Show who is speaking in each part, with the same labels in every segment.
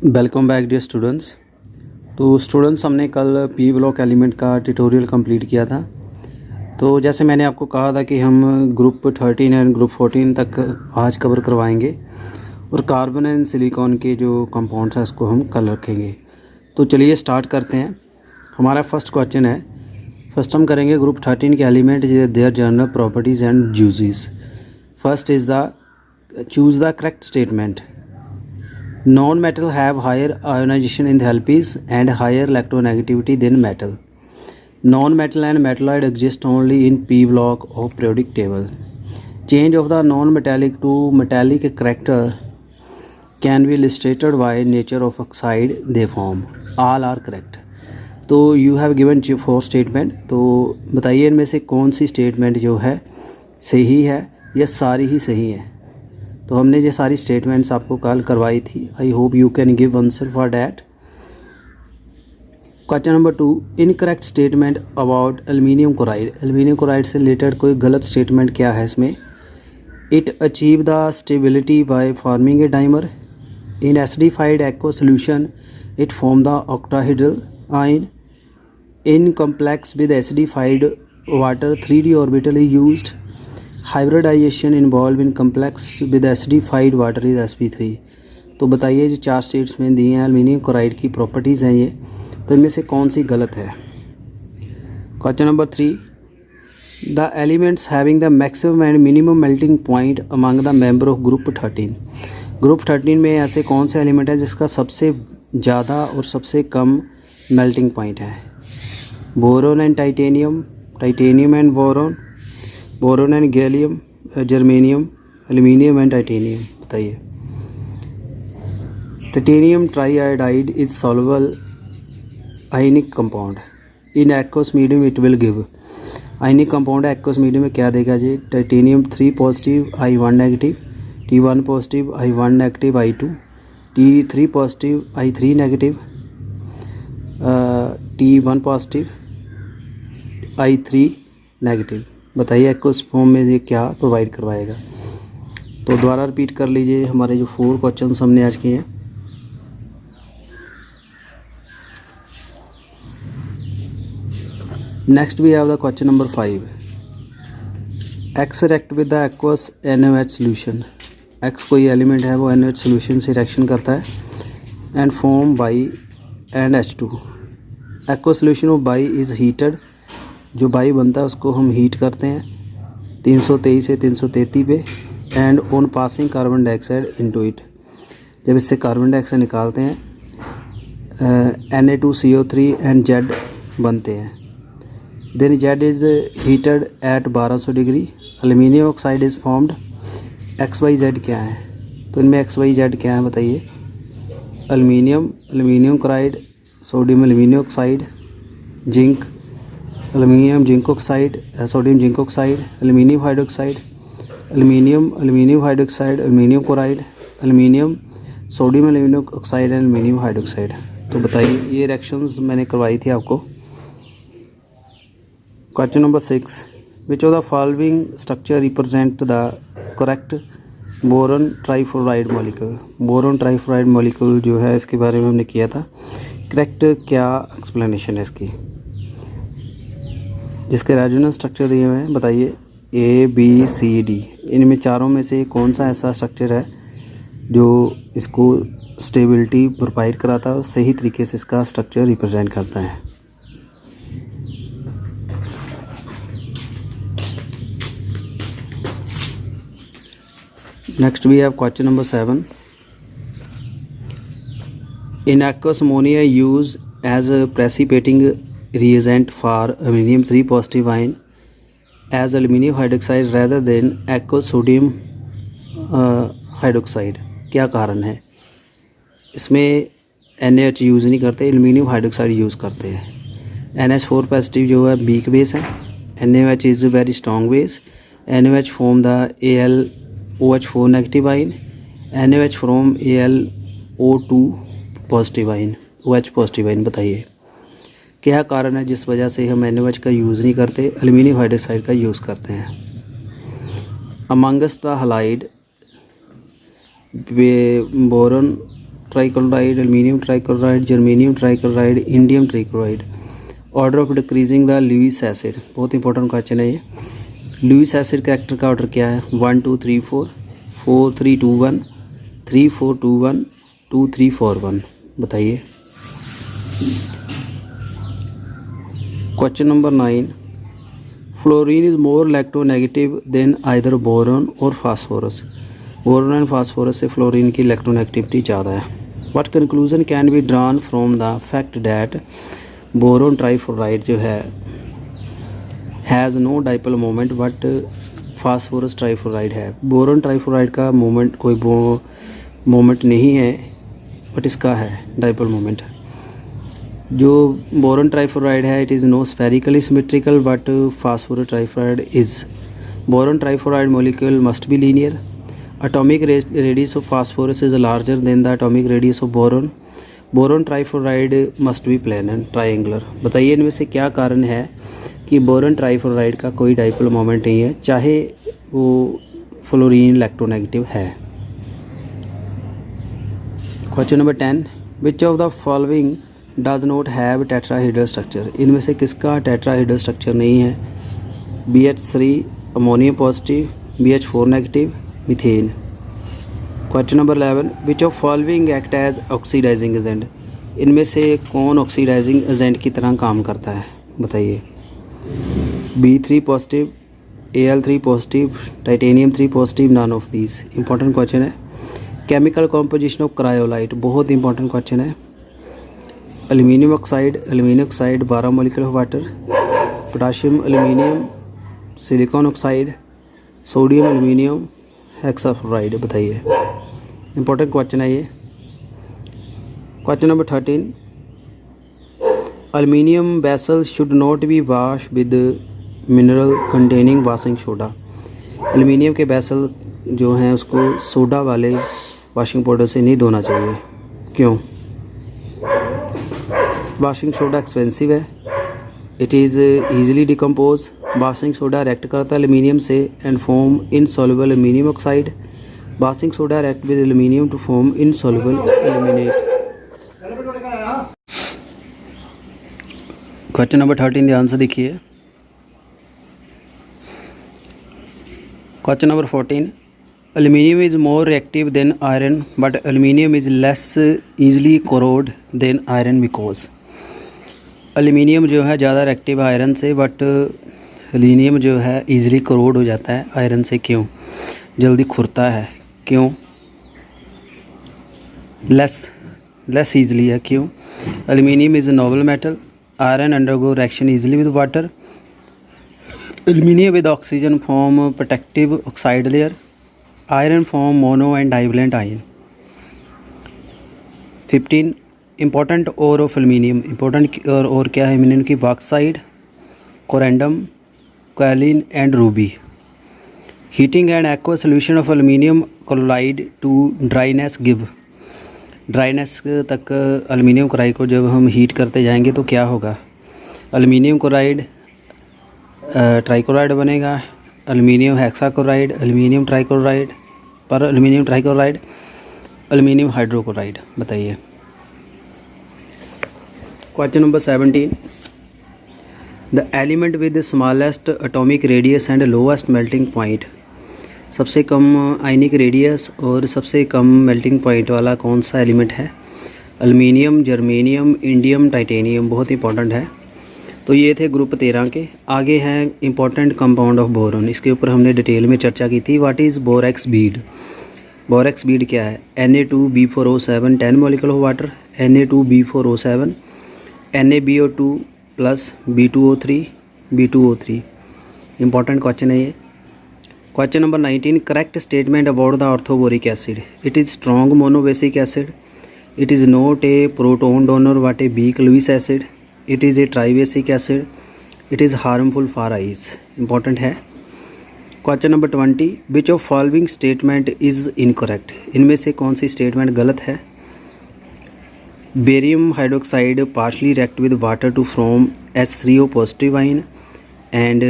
Speaker 1: Welcome back dear students. तो students, हमने कल पी ब्लॉक एलिमेंट का ट्यूटोरियल कंप्लीट किया था। तो जैसे मैंने आपको कहा था कि हम ग्रुप 13 एंड ग्रुप 14 तक आज कवर करवाएंगे और कार्बन एंड सिलिकॉन के जो कंपाउंड्स हैं उसको हम कल रखेंगे। तो चलिए स्टार्ट करते हैं। हमारा फर्स्ट क्वेश्चन है, फर्स्ट हम करेंगे ग्रुप 13 के element their general properties and uses. First is the choose the correct statement. Non-metal have higher ionization enthalpies and higher electronegativity than metal. Non-metal and metalloid exist only in p block of periodic table. Change of the non-metallic to metallic character can be illustrated by nature of oxide they form. All are correct. तो you have given 4 statement। तो बताइए इनमें से कौन सी statement जो है सही है या सारी ही सही है। तो हमने ये सारी स्टेटमेंट्स आपको कल करवाई थी। I hope you can give answer for that. Question number 2, incorrect statement about aluminium chloride. Aluminium chloride से रिलेटेड कोई गलत स्टेटमेंट क्या है इसमें। It achieve the stability by forming a dimer. In acidified aqua solution it form the octahedral ion. In complex with acidified water 3d orbital is used. Hybridisation involve in complex with acidified water is sp3। तो बताइए जो 4 states में दी हैं aluminium chloride की properties हैं ये, तो इनमें से कौन सी गलत है। Question number 3, the elements having the maximum and minimum melting point among the member of group 13। Group 13 में ऐसे कौन से एलिमेंट है जिसका सबसे ज़्यादा और सबसे कम मेल्टिंग पॉइंट है। Boron and titanium, titanium and boron, boron and gallium, germanium, aluminium and titanium. बताइए। Titanium triiodide is soluble ionic compound. In aqueous medium it will give. Ionic compound aqueous medium में क्या देगा जी। Titanium 3 positive I1 negative, T1 positive I1 negative I2, T3 positive I3 negative, T1 positive I3 negative. बताइए aqueous form में ये क्या provide करवाएगा। तो दोबारा रिपीट कर लीजिए हमारे जो 4 क्वेश्चंस हमने आज किए हैं। Next we have the question number 5। X react with the aqueous NaOH solution. X कोई एलिमेंट है वो NaOH सोल्यूशन से रिएक्शन करता है and form Y and H2। Aqueous solution of Y is heated. जो बाई बनता है उसको हम हीट करते हैं 323 से 333 पे and on passing carbon dioxide into it. जब इससे कार्बन डाइऑक्साइड निकालते हैं Na2CO3 एंड Z बनते हैं। Then Z is heated at 1200 degree. Aluminium oxide is formed. XYZ क्या है, तो इनमें XYZ क्या है बताइए। Aluminium, aluminium chloride, sodium aluminium oxide, zinc, aluminium zinc oxide, sodium zinc oxide, aluminium hydroxide, aluminium hydroxide, aluminium chloride, aluminium, sodium aluminium oxide and aluminium hydroxide. तो बताइए ये रिएक्शंस मैंने करवाई थी आपको। Question number 6, which of the following structure represent the correct boron trifluoride molecule. Boron trifluoride molecule जो है इसके बारे में हमने किया था। करेक्ट क्या एक्सप्लेनेशन है इसकी। जिसके रेजोनेंस स्ट्रक्चर दिए हुए हैं बताइए ABCD। इनमें चारों में से कौन सा ऐसा स्ट्रक्चर है जो इसको स्टेबिलिटी प्रोवाइड कराता है और सही तरीके से इसका स्ट्रक्चर रिप्रेजेंट करता है। Next we have question number 7। In aqueous ammonia use as precipitating reagent for aluminum 3 positive ion as aluminum hydroxide rather than aqueous sodium hydroxide। क्या कारण है। इसमें NaOH यूज़ नहीं करते, एल्युमिनियम हाइड्रोक्साइड यूज़ करते हैं। NH4 पॉजिटिव जो है वीक बेस है। NaOH is very strong base. NaOH from the AlOH4 negative ion, NaOH from AlO2 positive ion, OH positive ion. बताइए क्या कारण है जिस वजह से हम NaOH का यूज़ नहीं करते, एल्युमिनियम हाइड्रोक्साइड का यूज़ करते हैं। Amongst the halide boron trichloride, aluminium trichloride, germanium trichloride, indium trichloride. Order of decreasing the Lewis acid, बहुत इंपॉर्टेंट क्वेश्चन है ये। लुईस एसिड कैरेक्टर का ऑर्डर क्या है? 1 2 3 4, 4 3 2 1, 3 4 2 1, 2 3 4 1। बताइए। Question number 9, fluorine is more electronegative than either boron और phosphorus. Boron and phosphorus से fluorine की इलेक्ट्रोनेगेटिविटी ज़्यादा है। What conclusion can be drawn from the fact that boron trifluoride जो है has no dipole moment but phosphorus trifluoride है। Boron trifluoride का moment कोई मोमेंट नहीं है, बट इसका है डाइपोल मोमेंट। जो बोरॉन ट्राइफ्लोराइड है it is no spherically symmetrical but phosphorus trifluoride is. Boron trifluoride molecule must be linear. Atomic radius of phosphorus is larger than the atomic radius of boron. Boron trifluoride must be planar triangular. बताइए इनमें से क्या कारण है कि boron trifluoride का कोई dipole moment नहीं है, चाहे वो फ्लोरीन इलेक्ट्रोनेगेटिव है। Question number 10, which of the following does not have tetrahedral structure. इनमें से किसका टेट्राहेड्रल स्ट्रक्चर नहीं है? BH3 ammonium positive, BH4 negative, methane. Question number 11, which of following act as oxidising agent. इनमें से कौन ऑक्सीडाइजिंग एजेंट की तरह काम करता है? बताइए। B3 positive, Al3 positive, titanium 3 positive, none of these. Important question है। केमिकल कॉम्पोजिशन ऑफ क्रायोलाइट, बहुत इंपॉर्टेंट क्वेश्चन है। Aluminium oxide 12 molecule of water, potassium aluminium, silicon oxide, sodium aluminium hexafluoride. बताइए। इंपॉर्टेंट क्वेश्चन है ये। Question number 13, aluminium vessel should not be wash with mineral containing washing soda. Aluminium के vessel जो हैं उसको soda वाले washing powder से नहीं धोना चाहिए। क्यों? वॉशिंग सोडा एक्सपेंसिव है, it is easily decompose. Washing soda react करता है एल्यूमिनियम से and form insoluble aluminium oxide. Washing soda react with aluminium to form insoluble aluminate. Question number 13 ध्यान से देखिए। Question number 14, aluminium is more reactive than iron but aluminium is less easily corrode than iron because. Aluminium जो है ज़्यादा reactive है iron से, but aluminium जो है ईजिली कोरोड हो जाता है आयरन से। क्यों? जल्दी खुरता है। क्यों? लेस ईजिली है। क्यों? Aluminium is a noble metal, iron undergo reaction easily with water, aluminium with oxygen form protective oxide layer, iron form mono and divalent ion. 15, important ore of aluminium. Important और क्या है aluminium की? Bauxite, corundum, kaolin and ruby. Heating and aqua solution of aluminium chloride to dryness give. Dryness तक aluminium chloride को जब हम heat करते जाएंगे तो क्या होगा? एल्यूमिनियम क्लोराइड ट्राइक्लोराइड बनेगा, एल्यूमिनियम हेक्साक्लोराइड, एल्यूमिनियम ट्राइक्लोराइड, पर एल्यूमिनियम ट्राइक्लोराइड, एल्यूमिनियम हाइड्रोक्लोराइड। बताइए। Question number 17, the element with the smallest atomic radius and lowest melting point. सबसे कम आयनिक रेडियस और सबसे कम मेल्टिंग पॉइंट वाला कौन सा एलिमेंट है? Aluminium, germanium, indium, titanium. बहुत इंपॉर्टेंट है। तो ये थे ग्रुप 13 के। आगे हैं इंपॉर्टेंट कंपाउंड ऑफ बोरॉन, इसके ऊपर हमने डिटेल में चर्चा की थी। What is borax bead? Borax bead क्या है? Na2B4O7 10 molecule of water, Na2B4O7, NaBO2 plus B2O3, B2O3। Important question है ये। Question number 19, correct statement about the orthoboric acid. It is strong monobasic acid, it is not a proton donor what a weak Lewis acid, it is a tribasic acid, it is harmful for eyes. Important है। Question number 20, which of following statement is incorrect. इनमें से कौन सी statement गलत है? Barium hydroxide partially react with water to form H3O positive ion and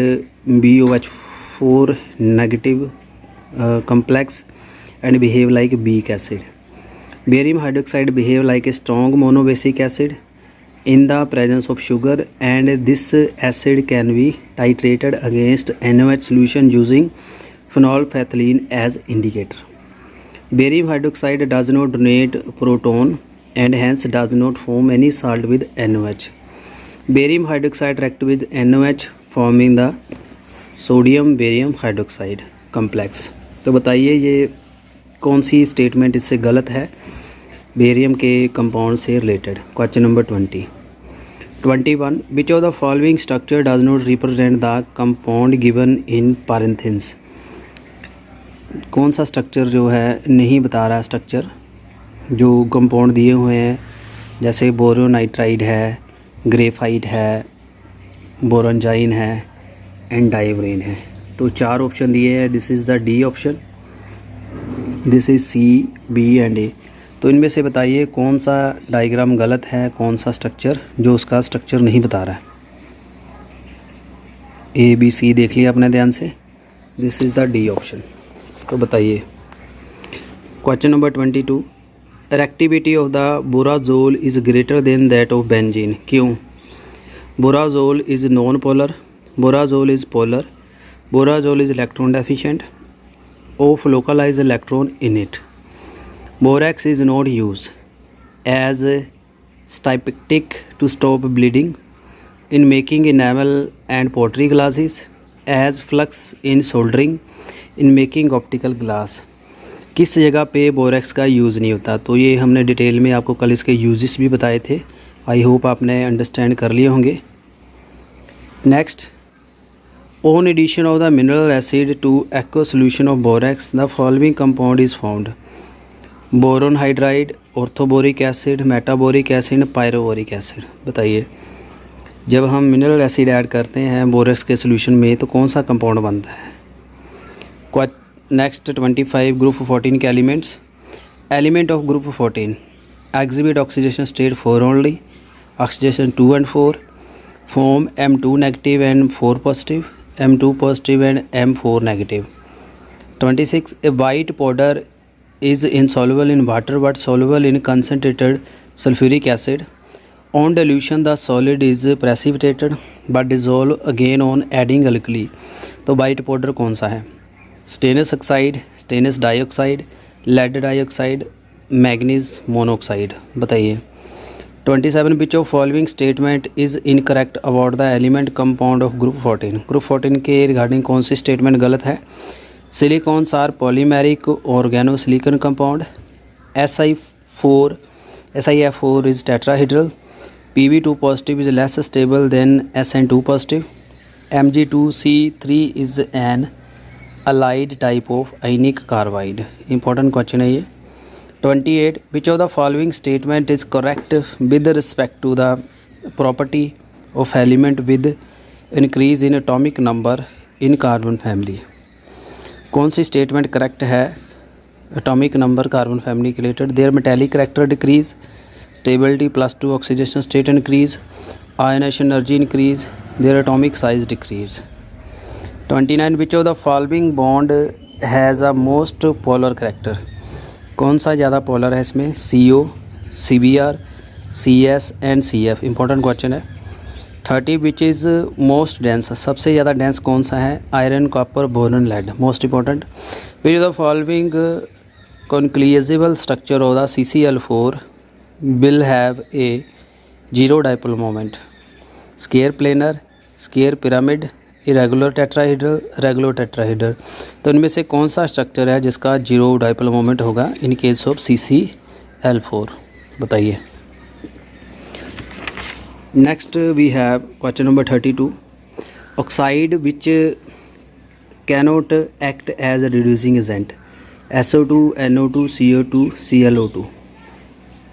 Speaker 1: BOH4 negative complex and behave like weak acid. Barium hydroxide behave like a strong monobasic acid in the presence of sugar, and this acid can be titrated against NaOH solution using phenolphthalein as indicator. Barium hydroxide does not donate proton and hence does not form any salt with NaOH. Barium hydroxide react with NaOH forming the sodium barium hydroxide complex. तो बताइए ये कौन सी statement इससे गलत है barium के compound से related. Question number 21 which of the following structure does not represent the compound given in parenthesis. कौन सा स्ट्रक्चर जो है नहीं बता रहा स्ट्रक्चर जो कंपाउंड दिए हुए हैं, जैसे बोरोनाइट्राइड है, ग्रेफाइट है, बोरोंजाइन है एंड डाइवरेन है। तो 4 ऑप्शन दिए हैं, this is the D option, this is C, B and A. तो इनमें से बताइए कौन सा डायग्राम गलत है, कौन सा स्ट्रक्चर जो उसका स्ट्रक्चर नहीं बता रहा है। ए बी सी देख लिया अपने ध्यान से, this is the D option. तो बताइए question number 22 reactivity of the borazole is greater than that of benzene. क्यों? Borazole is non polar, borazole is polar, borazole is electron deficient of localized electron in it. Borax is not used as a styptic to stop bleeding in making enamel and pottery glasses, as flux in soldering in making optical glass. किस जगह पे borax का use नहीं होता? तो ये हमने detail में आपको कल इसके यूजेस भी बताए थे, आई होप आपने अंडरस्टैंड कर लिए होंगे। Next, on addition of the mineral acid to aqueous solution of borax, the following compound is found: boron hydride, orthoboric acid, metaboric acid, pyroboric acid। बताइए जब हम मिनरल एसिड ऐड करते हैं borax के सोल्यूशन में तो कौन सा कंपाउंड बनता है। नेक्स्ट 25 ग्रुप 14 के elements. Element of group 14 exhibit oxidation state 4 only, oxidation 2 and 4, form M2 negative and 4 positive, M2 positive and M4 negative। 26 a white powder is insoluble in water but soluble in concentrated sulfuric acid। On dilution the solid is precipitated but dissolve again on adding alkali। तो white powder कौन सा है? Stannous oxide, stannous dioxide, lead dioxide, manganese monoxide. बताइए 27 which of following statement is incorrect about the element compound of group 14। Group 14 के regarding कौन सी statement गलत है? Silicones are polymeric organosilicon compound, SiF4 is tetrahedral, Pb2 positive is less stable than Sn2 positive, Mg2C3 is an allied type of ionic carbide. Important question है ये। 28 which of the following statement is correct with respect to the property of element with increase in atomic number in carbon family। कौन सी statement correct है atomic number carbon family के related? Their metallic character decrease, stability +2 oxidation state increase, ionisation energy increase, their atomic size decrease. 29 which of the following bond has a most polar character। कौन सा ज़्यादा polar है इसमें? CO, CBr, CS and CF। Important question है। 30 which is most dense, सबसे ज़्यादा dense कौन सा है? Iron, copper, boron, lead. Most important which the following conceivable structure of the CCl4 will have a zero dipole moment? Square planar, square pyramid, irregular tetrahedral, regular tetrahedral. तो इनमें से कौन सा स्ट्रक्चर है जिसका जीरो डाइपोल मोमेंट होगा in case of CCl4? बताइए। Next we have question number 32 oxide which cannot act as a reducing agent, SO2, NO2, CO2, ClO2।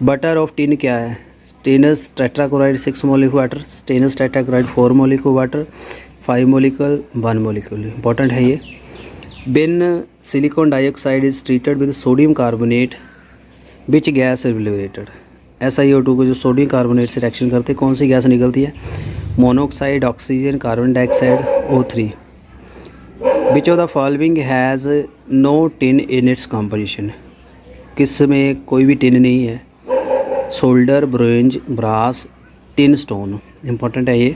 Speaker 1: Butter of tin क्या है? Stannous tetrachloride 6 molecule water, stannous tetrachloride 4 molecule water, 5 molecule 1 molecule. Important है ये। When silicon dioxide is treated with sodium carbonate which gas is liberated. SiO2 को जो sodium carbonate से reaction करते कौन सी gas निकलती है? Monoxide, oxygen, carbon dioxide, O3। Which of the following has no tin in its composition. किस में कोई भी टिन नहीं है। Solder, bronze, brass, tin, stone, important है ये।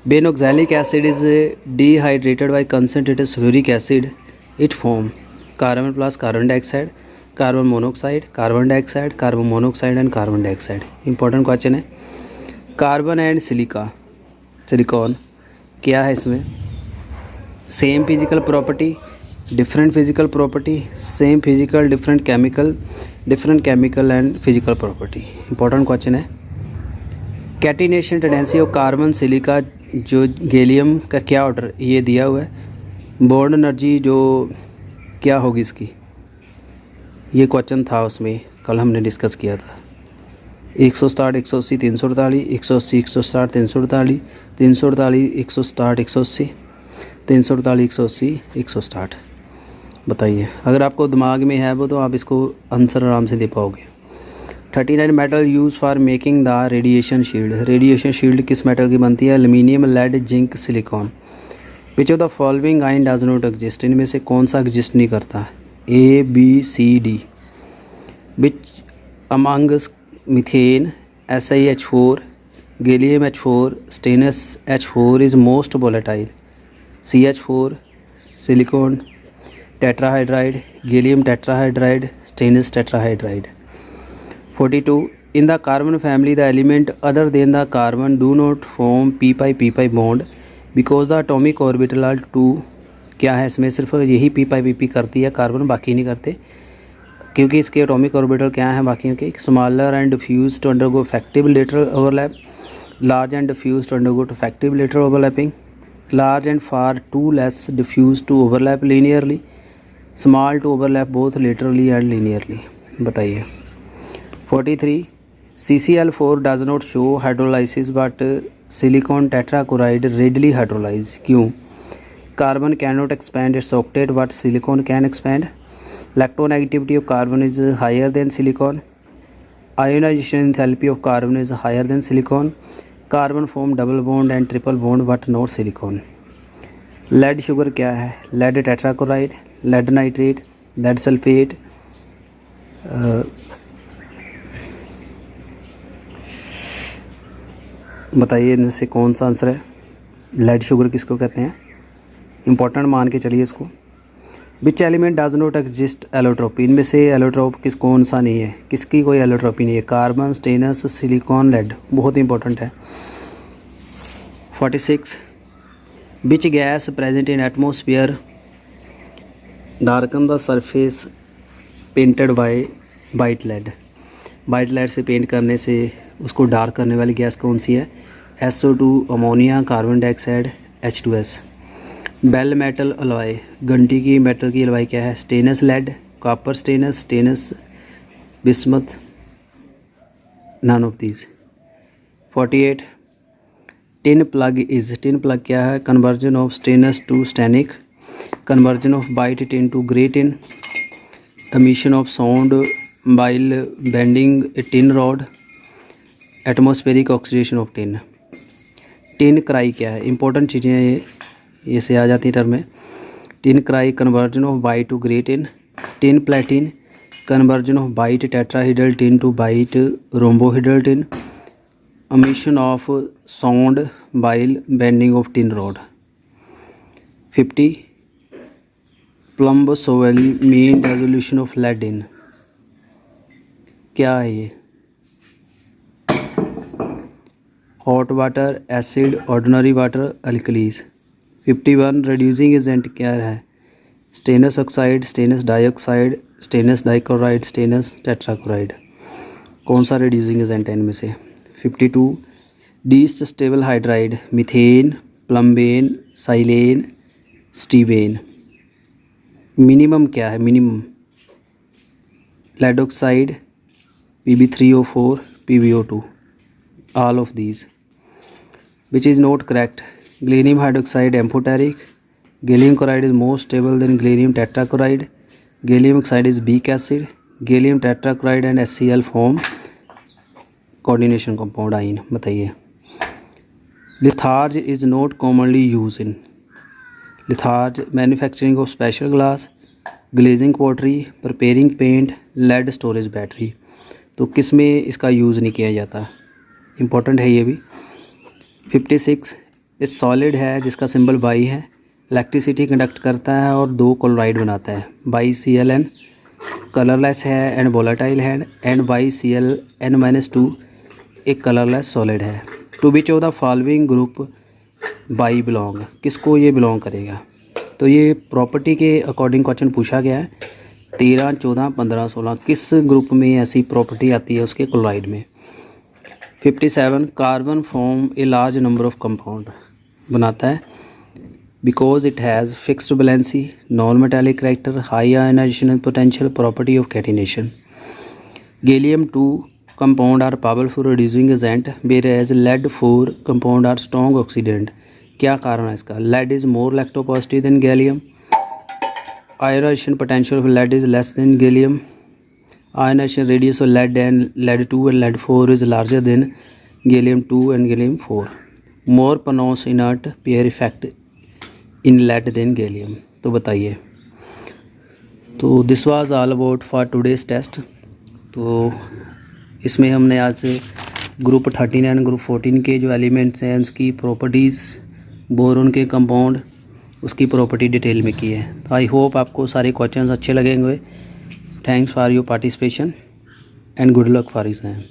Speaker 1: बेनोक्सैलिक acid is dehydrated by concentrated sulphuric acid, it form carbon plus carbon dioxide, carbon monoxide, carbon dioxide, carbon monoxide and carbon dioxide. Important question है। Carbon and silicon क्या है इसमें? Same physical property, different physical property, same physical different chemical and physical property. Important question है। Catenation tendency of carbon silica जो gallium का क्या order ये दिया हुआ है। बॉन्ड एनर्जी जो क्या होगी इसकी, ये क्वेश्चन था उसमें, कल हमने डिस्कस किया था। 160, 180, 348, 180, 160, 348, 348, 160, 180, 348, 180, 160। बताइए, अगर आपको दिमाग में है वो तो आप इसको आंसर आराम से दे पाओगे। 39 metal use for making the radiation shield. Radiation shield किस मेटल की बनती है? Aluminium, lead, zinc, silicon. Which of the following ion does not exist. इनमें से कौन सा एग्जिस्ट नहीं करता? A, B, C, D। Which amongst methane, SiH4, gallium H4, stannous H4 is most volatile. CH4, silicon tetrahydride, gallium tetrahydride, stannous tetrahydride. 42 in the carbon family the element other than the carbon do not form p bond because the atomic orbital are 2। क्या है इसमें? सिर्फ यही p करती है carbon, बाकी नहीं करते, क्योंकि इसके एटॉमिक ऑर्बिटल क्या हैं बाकियों के? Smaller and diffuse to undergo effective lateral overlap, large and diffuse to undergo to effective lateral overlapping, large and far to less diffuse to overlap linearly, small to overlap both laterally and linearly. बताइए। 43 CCl4 does not show hydrolysis but silicon tetrachloride readily hydrolyse. क्यों? Carbon can not expand its octet but silicon can expand. Electronegativity of carbon is higher than silicon. Ionization enthalpy of carbon is higher than silicon. Carbon form double bond and triple bond but not silicon. Lead sugar क्या है? Lead tetrachloride, lead nitrate, lead sulfate, बताइए इनमें से कौन सा answer है? Lead sugar किसको कहते हैं? इंपॉर्टेंट मान के चलिए इसको। Which element does not exist allotropy. इनमें से एलोट्रोप कौन सा नहीं है? किसकी कोई एलोट्रोपी नहीं है? Carbon, stannous, silicon, lead. बहुत इंपॉर्टेंट है। 46 which gas present in atmosphere darken the surface painted by white lead. White lead से पेंट करने से उसको डार्क करने वाली गैस कौन सी है? SO2, ammonia, carbon dioxide, H2S। Bell metal alloy, घंटी की मेटल की अलॉय क्या है? Stannous lead, copper stannous, stannous bismuth, none of these. 48 tin plague क्या है? Conversion of stannous to stannic, conversion of white tin to grey tin, emission of sound while bending a tin rod, atmospheric oxidation of tin. Tin cry क्या है? Important चीज़ें हैं ये से आ जाती term में। Tin cry conversion of white to grey tin. Tin plating conversion of white tetrahedral tin to white rhombohedral tin. emission of sound while bending of tin rod। 50 plumb soil mean dissolution of lead in। क्या है ये? Hot water, acid, ordinary water, alkalis. 51 reducing agent क्या है? Stannous oxide, stannous dioxide, stannous dichloride, stannous tetrachloride. कौन सा reducing agent है इनमें से? 52 least stable hydride, methane, plumbane, silane, स्टीवेन। मिनिमम क्या है? Minimum lead oxide, Pb3O4, PbO2, all of these। Which is not correct? Gallium hydroxide amphoteric, gallium chloride is more stable than gallium tetrachloride, gallium oxide is weak acid, gallium tetrachloride and HCl form coordination compound ion। बताइए। Litharge is not commonly used in। Litharge manufacturing of special glass, glazing pottery, preparing paint, lead storage battery. तो किस में इसका use नहीं किया जाता, important है ये भी। 56 इस सॉलिड है जिसका सिंबल बाई है, इलेक्ट्रिसिटी कंडक्ट करता है और 2 क्लोराइड बनाता है। BiClN कलरलेस है एंड वोलेटाइल है, एंड BiClN-2 एक कलरलेस सॉलिड है। To which of the following group Bi belong, किसको ये बिलोंग करेगा। तो ये प्रॉपर्टी के अकॉर्डिंग क्वेश्चन पूछा गया है। 13, 14, 15, 16 किस ग्रुप में ऐसी प्रॉपर्टी आती है उसके क्लोराइड में। 57 carbon form a large number of compound बनाता है because it has fixed valency, non metallic character, high ionisation potential, property of catenation. Gallium 2 compound are powerful reducing agent, whereas lead 4 compound are strong oxidant. क्या कारण है इसका। Lead is more electropositive than gallium, ionisation potential of lead is less than gallium, ionisation radius of lead and lead 2 and lead 4 is larger than gallium 2 and gallium 4, more pronounced inert pair effect in lead than gallium। तो बताइए। तो this was all about for today's test. तो इसमें हमने आज से group 13 and group 14 के जो एलिमेंट्स हैं उसकी प्रॉपर्टीज़, बोरोन के कंपाउंड उसकी प्रॉपर्टी डिटेल में की है। तो आई होप आपको सारे क्वेश्चंस अच्छे लगेंगे। Thanks for your participation and good luck for exam.